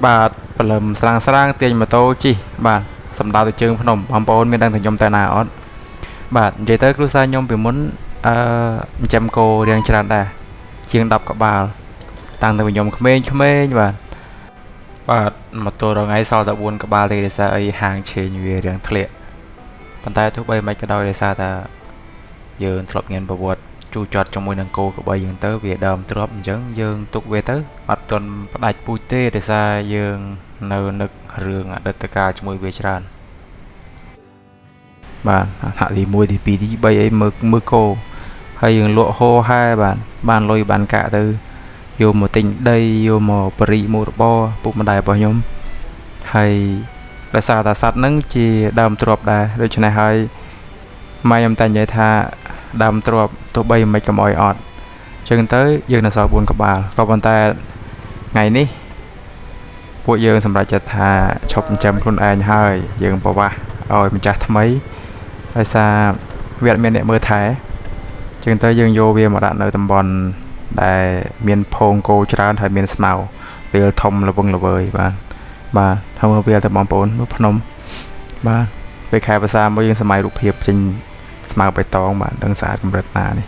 បាទព្រលឹមស្រាងទាញម៉ូតូជិះបាទសម្ដៅទៅជើងភ្នំបងប្អូនមានដឹងថាខ្ញុំតែណាអត់បាទនិយាយទៅគ្រួសារខ្ញុំពីមុនចិញ្ចឹមគោរៀងច្រើនដែរជាង10ក្បាលតាំងតែខ្ញុំក្មេងបាទម៉ូតូរងៃសល់តែ4ក្បាលទេដោយសារអីហាងឆេងវារៀងធ្លាក់ប៉ុន្តែទោះបីមិនក៏ដោយដោយសារតែយើងធ្លាប់ញ៉ាំប្រវត្តិជូរចត់ជាមួយនឹងគោក្បីយើងទៅវាដើមទ្របអញ្ចឹងយើងទុកវាទៅអត់ទាន់ផ្ដាច់ពូជទេដោយសារយើងនៅនឹករឿងអតីតកាលជាមួយវាច្រើនបាទហាក់ទី1ទី2ទី3អីមើលគោហើយយើងលក់ហោហែបាទបានលុយបានកាក់ទៅយកមកទិញដីយកមកបរិមុខរបរពុកម្ដាយរបស់ខ្ញុំហើយដោយសារតែសត្វហ្នឹងជាដើមទ្របដែរដូច្នេះហើយម៉ែខ្ញុំតែនិយាយថាដើមទ្របទោះបីមិនក៏អត់អញ្ចឹងទៅយើងនៅសល់4ក្បាលក៏ប៉ុន្តែថ្ងៃនេះពួកយើងសម្រេចចិត្តថាឈប់ចិញ្ចឹមខ្លួនឯងហើយយើងប្រវាស់ឲ្យម្ចាស់ថ្មីដោយសារវាអត់មានអ្នកមើលថែអញ្ចឹងទៅយើងយកវាមកដាក់នៅតំបន់ដែលមានភងគោច្រើនហើយមានស្មៅពេលធំល្វឹងល្វើយបាទហើយមើលវាទៅបងប្អូនភ្នំបាទពេលខែភាសាមួយយើងសម័យរូបភាពចេញស្មៅបៃតងបាទដឹងស្អាតកម្រិតណានេះ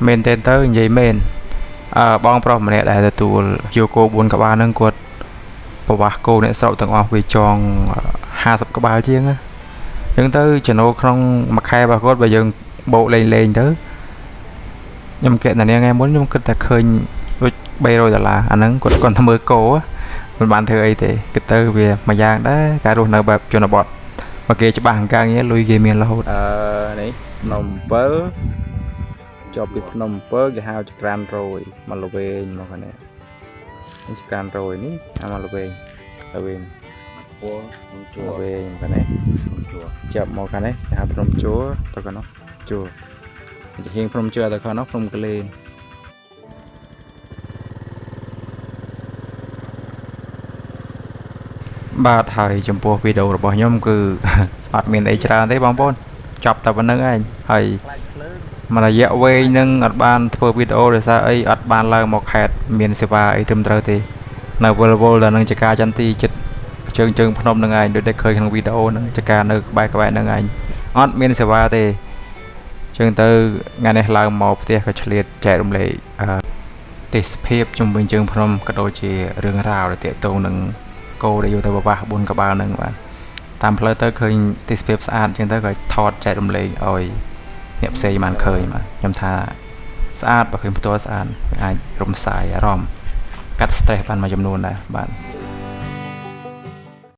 មែនទេទៅនិយាយមែនបងប្រុសម្នាក់ដែលទទួលយកគោ4ក្បាលហ្នឹងគាត់ប្រវាស់គោអ្នកស្រុកទាំងអស់វាចង50ក្បាលជាងអញ្ចឹងទៅចំណូលក្នុងមួយខែរបស់គាត់បើយើងបោកលេងទៅខ្ញុំគិតថាថ្ងៃមុនខ្ញុំគិតថាឃើញដូច$300អាហ្នឹងគាត់គាត់ធ្វើគោមិនបានធ្វើអីទេគិតទៅវាមួយយ៉ាងដែរការរស់នៅបែបជនបទមកគេច្បាស់អង្ការងារលុយគេមានរហូតនេះភ្នំ7ជាប់ពីភ្នំ7គេហៅចក្រានរយមកលវែងមកនេះចក្រានរយនេះមកលវែងពួរជួរវែងមកនេះចាប់មកខាងនេះគេហៅភ្នំជួរទៅខាងនោះជួរជាហៀងភ្នំជួរទៅខាងនោះភ្នំកលេនបាទហើយចំពោះវីដេអូរបស់ខ្ញុំគឺអត់មានអីច្រើនទេបងប្អូនចប់តែប៉ុណ្្នឹងឯងហើយមួយរយៈវែងនឹងអត់បានធ្វើវីដេអូដោយសារអីអត់បានឡើងមកខេត្តមានសេវាអីត្រឹមត្រូវទេនៅវល់ដល់នឹងចកាចន្ទទីចិត្តជើងភ្នំនឹងឯងដូចតែឃើញក្នុងវីដេអូហ្នឹងចកានៅក្បែរហ្នឹងឯងអត់មានសេវាទេចឹងទៅថ្ងៃនេះឡើងមកផ្ទះក៏ឆ្លៀតចែករំលែកទេសភាពជុំវិញជើងភ្នំក៏ដូចជារឿងរ៉ាវដែលទាក់ទងនឹងគោដែលយកទៅបបាស4ក្បាលហ្នឹងបាទតាមផ្លូវទៅឃើញទេសភាពស្អាតចឹងទៅក៏ថតចែករំលែកឲ្យអ្នកផ្សេងបានឃើញបាទខ្ញុំថាស្អាតបើឃើញផ្ទាល់ស្អាតអាចរំសាយអារម្មណ៍កាត់ stress បានមួយចំនួនដែរបាទ